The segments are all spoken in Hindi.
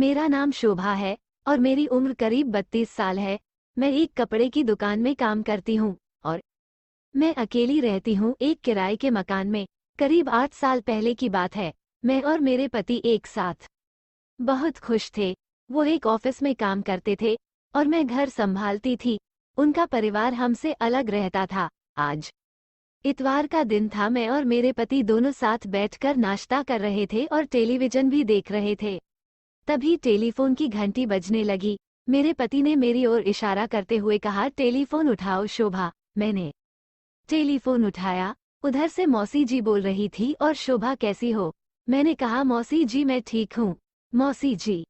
मेरा नाम शोभा है और मेरी उम्र करीब 32 साल है। मैं एक कपड़े की दुकान में काम करती हूँ और मैं अकेली रहती हूँ एक किराए के मकान में। करीब 8 साल पहले की बात है। मैं और मेरे पति एक साथ बहुत खुश थे। वो एक ऑफिस में काम करते थे और मैं घर संभालती थी। उनका परिवार हमसे अलग रहता था। आज इतवार का दिन था। मैं और मेरे पति दोनों साथ बैठकर नाश्ता कर रहे थे और टेलीविजन भी देख रहे थे। तभी टेलीफोन की घंटी बजने लगी। मेरे पति ने मेरी ओर इशारा करते हुए कहा, टेलीफोन उठाओ शोभा। मैंने टेलीफोन उठाया। उधर से मौसी जी बोल रही थी, और शोभा कैसी हो? मैंने कहा, मौसी जी मैं ठीक हूँ। मौसी जी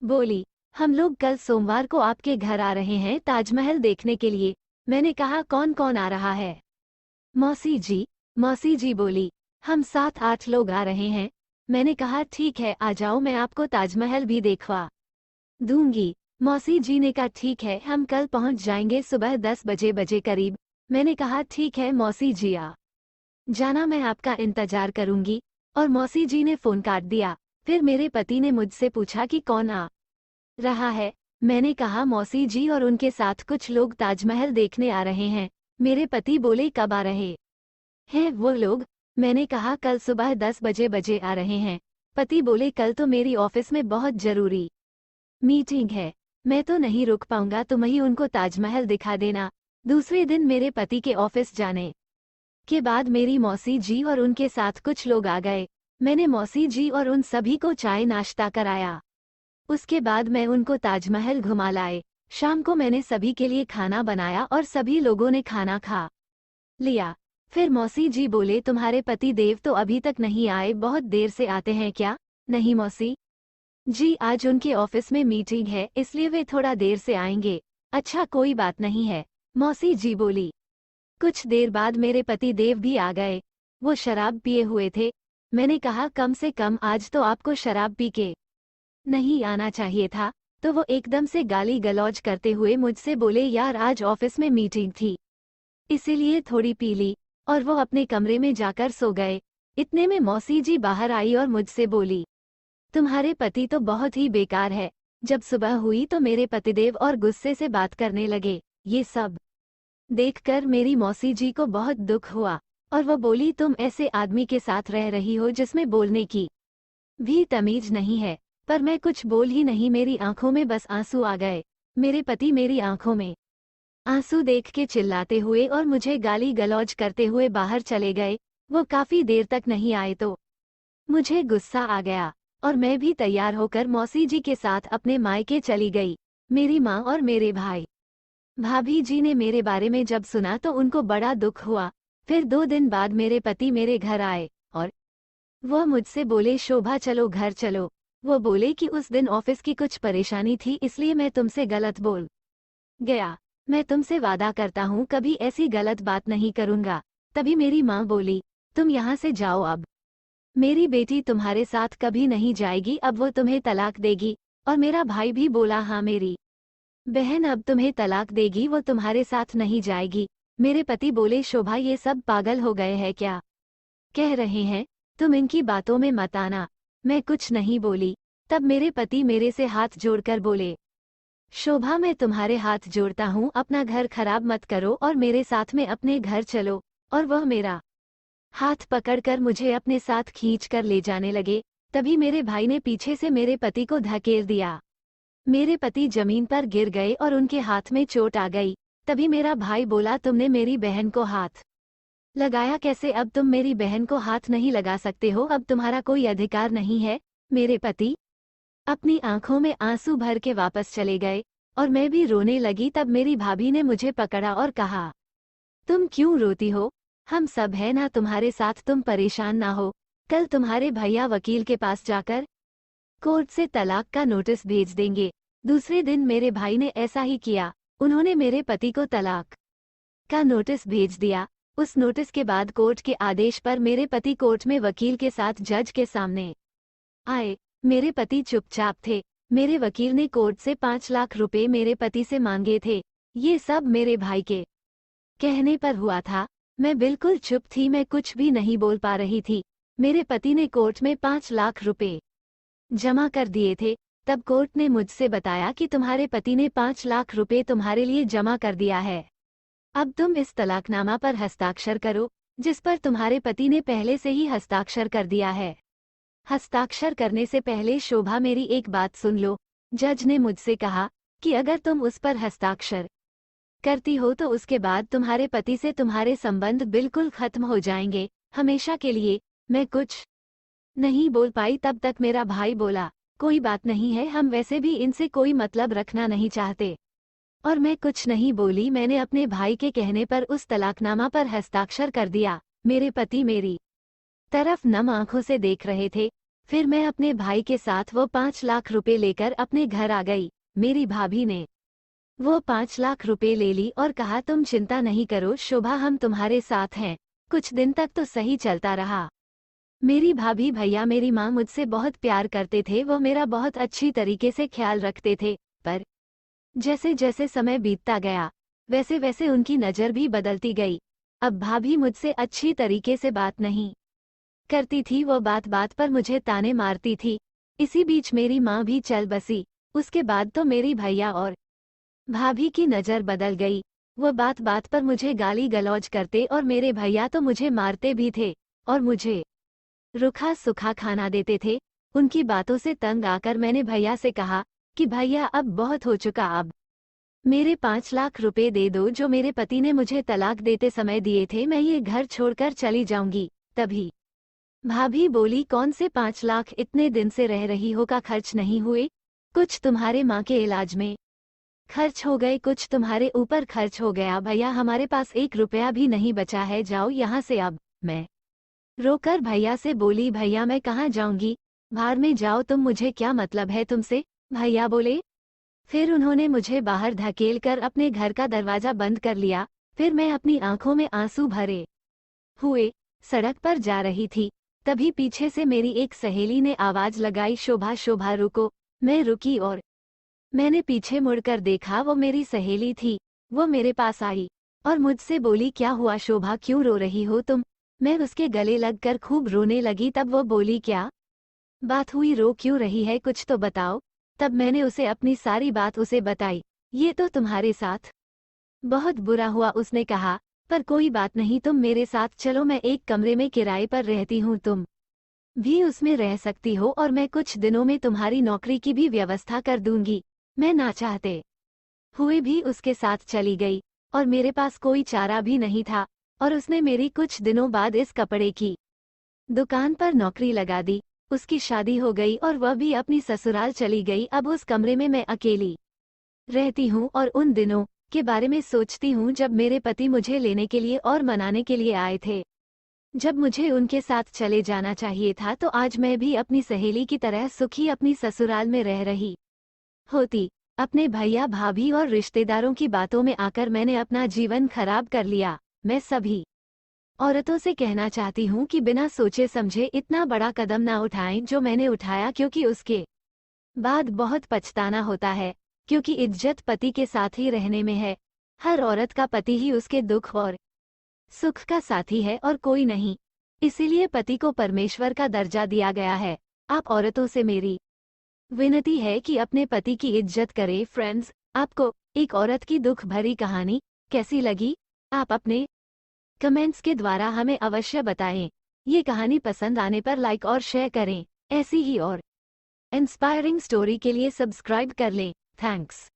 बोली, हम लोग कल सोमवार को आपके घर आ रहे हैं ताजमहल देखने के लिए। मैंने कहा, कौन कौन आ रहा है? मौसी जी बोली, हम 7-8 लोग आ रहे हैं। मैंने कहा, ठीक है आ जाओ, मैं आपको ताजमहल भी देखवा दूंगी। मौसी जी ने कहा, ठीक है हम कल पहुंच जाएंगे सुबह 10 बजे करीब। मैंने कहा, ठीक है मौसी जी आ जाना, मैं आपका इंतजार करूंगी। और मौसी जी ने फोन काट दिया। फिर मेरे पति ने मुझसे पूछा कि कौन आ रहा है। मैंने कहा, मौसी जी और उनके साथ कुछ लोग ताजमहल देखने आ रहे हैं। मेरे पति बोले, कब आ रहे हैं वो लोग? मैंने कहा, कल सुबह 10 बजे आ रहे हैं। पति बोले, कल तो मेरी ऑफिस में बहुत जरूरी मीटिंग है, मैं तो नहीं रुक पाऊंगा, तुम ही उनको ताजमहल दिखा देना। दूसरे दिन मेरे पति के ऑफिस जाने के बाद मेरी मौसी जी और उनके साथ कुछ लोग आ गए। मैंने मौसी जी और उन सभी को चाय नाश्ता कराया। उसके बाद मैं उनको ताजमहल घुमा लाए। शाम को मैंने सभी के लिए खाना बनाया और सभी लोगों ने खाना खा लिया। फिर मौसी जी बोले, तुम्हारे पति देव तो अभी तक नहीं आए, बहुत देर से आते हैं क्या? नहीं मौसी जी, आज उनके ऑफिस में मीटिंग है इसलिए वे थोड़ा देर से आएंगे। अच्छा कोई बात नहीं है, मौसी जी बोली। कुछ देर बाद मेरे पति देव भी आ गए। वो शराब पिए हुए थे। मैंने कहा, कम से कम आज तो आपको शराब पी के नहीं आना चाहिए था। तो वो एकदम से गाली गलौज करते हुए मुझसे बोले, यार आज ऑफिस में मीटिंग थी इसीलिए थोड़ी पी ली, और वो अपने कमरे में जाकर सो गए। इतने में मौसी जी बाहर आई और मुझसे बोली, तुम्हारे पति तो बहुत ही बेकार है। जब सुबह हुई तो मेरे पतिदेव और गुस्से से बात करने लगे। ये सब देखकर मेरी मौसी जी को बहुत दुख हुआ और वो बोली, तुम ऐसे आदमी के साथ रह रही हो जिसमें बोलने की भी तमीज नहीं है। पर मैं कुछ बोल ही नहीं, मेरी आंखों में बस आंसू आ गए। मेरे पति मेरी आंखों में आंसू देख के चिल्लाते हुए और मुझे गाली गलौज करते हुए बाहर चले गए। वो काफी देर तक नहीं आए तो मुझे गुस्सा आ गया और मैं भी तैयार होकर मौसी जी के साथ अपने मायके चली गई। मेरी माँ और मेरे भाई भाभी जी ने मेरे बारे में जब सुना तो उनको बड़ा दुख हुआ। फिर 2 दिन बाद मेरे पति मेरे घर आए और वह मुझसे बोले, शोभा चलो घर चलो। वो बोले कि उस दिन ऑफिस की कुछ परेशानी थी इसलिए मैं तुमसे गलत बोल गया। मैं तुमसे वादा करता हूँ कभी ऐसी गलत बात नहीं करूँगा। तभी मेरी माँ बोली, तुम यहाँ से जाओ अब। मेरी बेटी तुम्हारे साथ कभी नहीं जाएगी, अब वो तुम्हें तलाक देगी। और मेरा भाई भी बोला, हाँ मेरी बहन अब तुम्हें तलाक देगी, वो तुम्हारे साथ नहीं जाएगी। मेरे पति बोले, शोभा ये सब पागल हो गए हैं क्या कह रहे हैं? तुम इनकी बातों में मत आना। मैं कुछ नहीं बोली। तब मेरे पति मेरे से हाथ जोड़कर बोले, शोभा मैं तुम्हारे हाथ जोड़ता हूँ, अपना घर खराब मत करो और मेरे साथ में अपने घर चलो। और वह मेरा हाथ पकड़कर मुझे अपने साथ खींचकर ले जाने लगे। तभी मेरे भाई ने पीछे से मेरे पति को धकेल दिया। मेरे पति जमीन पर गिर गए और उनके हाथ में चोट आ गई। तभी मेरा भाई बोला, तुमने मेरी बहन को हाथ लगाया कैसे? अब तुम मेरी बहन को हाथ नहीं लगा सकते हो, अब तुम्हारा कोई अधिकार नहीं है। मेरे पति अपनी आंखों में आंसू भर के वापस चले गए और मैं भी रोने लगी। तब मेरी भाभी ने मुझे पकड़ा और कहा, तुम क्यों रोती हो? हम सब हैं ना तुम्हारे साथ, तुम परेशान ना हो। कल तुम्हारे भैया वकील के पास जाकर कोर्ट से तलाक का नोटिस भेज देंगे। दूसरे दिन मेरे भाई ने ऐसा ही किया। उन्होंने मेरे पति को तलाक का नोटिस भेज दिया। उस नोटिस के बाद कोर्ट के आदेश पर मेरे पति कोर्ट में वकील के साथ जज के सामने आए। मेरे पति चुपचाप थे। मेरे वकील ने कोर्ट से 5 लाख रुपए मेरे पति से मांगे थे। ये सब मेरे भाई के कहने पर हुआ था। मैं बिल्कुल चुप थी, मैं कुछ भी नहीं बोल पा रही थी। मेरे पति ने कोर्ट में 5 लाख रुपए जमा कर दिए थे। तब कोर्ट ने मुझसे बताया कि तुम्हारे पति ने 5 लाख रुपए तुम्हारे लिए जमा कर दिया है। अब तुम इस तलाकनामा पर हस्ताक्षर करो, जिस पर तुम्हारे पति ने पहले से ही हस्ताक्षर कर दिया है। हस्ताक्षर करने से पहले शोभा मेरी एक बात सुन लो। जज ने मुझसे कहा कि अगर तुम उस पर हस्ताक्षर करती हो तो उसके बाद तुम्हारे पति से तुम्हारे संबंध बिल्कुल खत्म हो जाएंगे, हमेशा के लिए। मैं कुछ नहीं बोल पाई। तब तक मेरा भाई बोला, कोई बात नहीं है, हम वैसे भी इनसे कोई मतलब रखना नहीं चाहते। और मैं कुछ नहीं बोली। मैंने अपने भाई के कहने पर उस तलाकनामा पर हस्ताक्षर कर दिया। मेरे पति मेरी तरफ नम आंखों से देख रहे थे। फिर मैं अपने भाई के साथ वो 5 लाख रुपए लेकर अपने घर आ गई। मेरी भाभी ने वो 5 लाख रुपए ले ली और कहा, तुम चिंता नहीं करो शोभा, हम तुम्हारे साथ हैं। कुछ दिन तक तो सही चलता रहा। मेरी भाभी, भैया, मेरी माँ मुझसे बहुत प्यार करते थे। वो मेरा बहुत अच्छी तरीके से ख्याल रखते थे। पर जैसे जैसे समय बीतता गया वैसे वैसे उनकी नज़र भी बदलती गई। अब भाभी मुझसे अच्छी तरीके से बात नहीं करती थी। वो बात बात पर मुझे ताने मारती थी। इसी बीच मेरी माँ भी चल बसी। उसके बाद तो मेरी भैया और भाभी की नज़र बदल गई। वो बात बात पर मुझे गाली गलौज करते और मेरे भैया तो मुझे मारते भी थे और मुझे रूखा सूखा खाना देते थे। उनकी बातों से तंग आकर मैंने भैया से कहा कि भैया अब बहुत हो चुका, अब मेरे 5 लाख रुपए दे दो जो मेरे पति ने मुझे तलाक देते समय दिए थे। मैं ये घर छोड़कर चली जाऊंगी। तभी भाभी बोली, कौन से 5 लाख, इतने दिन से रह रही हो का खर्च नहीं हुए? कुछ तुम्हारे माँ के इलाज में खर्च हो गए, कुछ तुम्हारे ऊपर खर्च हो गया। भैया हमारे पास 1 रुपया भी नहीं बचा है, जाओ यहाँ से अब। मैं रोकर भैया से बोली, भैया मैं कहाँ जाऊंगी, बाहर में जाओ तुम, मुझे क्या मतलब है तुमसे? भैया बोले। फिर उन्होंने मुझे बाहर धकेल कर अपने घर का दरवाजा बंद कर लिया। फिर मैं अपनी आंखों में आंसू भरे हुए सड़क पर जा रही थी। तभी पीछे से मेरी एक सहेली ने आवाज लगाई, शोभा शोभा रुको। मैं रुकी और मैंने पीछे मुड़कर देखा, वो मेरी सहेली थी। वो मेरे पास आई और मुझसे बोली, क्या हुआ शोभा, क्यों रो रही हो तुम? मैं उसके गले लगकर खूब रोने लगी। तब वो बोली, क्या बात हुई, रो क्यों रही है, कुछ तो बताओ। तब मैंने उसे अपनी सारी बात उसे बताई। ये तो तुम्हारे साथ बहुत बुरा हुआ, उसने कहा, पर कोई बात नहीं, तुम मेरे साथ चलो, मैं एक कमरे में किराए पर रहती हूँ, तुम भी उसमें रह सकती हो और मैं कुछ दिनों में तुम्हारी नौकरी की भी व्यवस्था कर दूंगी। मैं ना चाहते हुए भी उसके साथ चली गई और मेरे पास कोई चारा भी नहीं था और उसने मेरी कुछ दिनों बाद इस कपड़े की दुकान पर नौकरी लगा दी। उसकी शादी हो गई और वह भी अपनी ससुराल चली गई। अब उस कमरे में मैं अकेली रहती हूँ और उन दिनों के बारे में सोचती हूँ जब मेरे पति मुझे लेने के लिए और मनाने के लिए आए थे। जब मुझे उनके साथ चले जाना चाहिए था तो आज मैं भी अपनी सहेली की तरह सुखी अपनी ससुराल में रह रही होती। अपने भैया भाभी और रिश्तेदारों की बातों में आकर मैंने अपना जीवन खराब कर लिया। मैं सभी औरतों से कहना चाहती हूँ कि बिना सोचे समझे इतना बड़ा कदम ना उठाएं जो मैंने उठाया, क्योंकि उसके बाद बहुत पछताना होता है। क्योंकि इज्जत पति के साथ ही रहने में है। हर औरत का पति ही उसके दुख और सुख का साथी है और कोई नहीं। इसीलिए पति को परमेश्वर का दर्जा दिया गया है। आप औरतों से मेरी विनती है कि अपने पति की इज्जत करें। फ्रेंड्स, आपको एक औरत की दुख भरी कहानी कैसी लगी? आप अपने कमेंट्स के द्वारा हमें अवश्य बताएं। ये कहानी पसंद आने पर लाइक और शेयर करें। ऐसी ही और इंस्पायरिंग स्टोरी के लिए सब्सक्राइब कर लें। थैंक्स।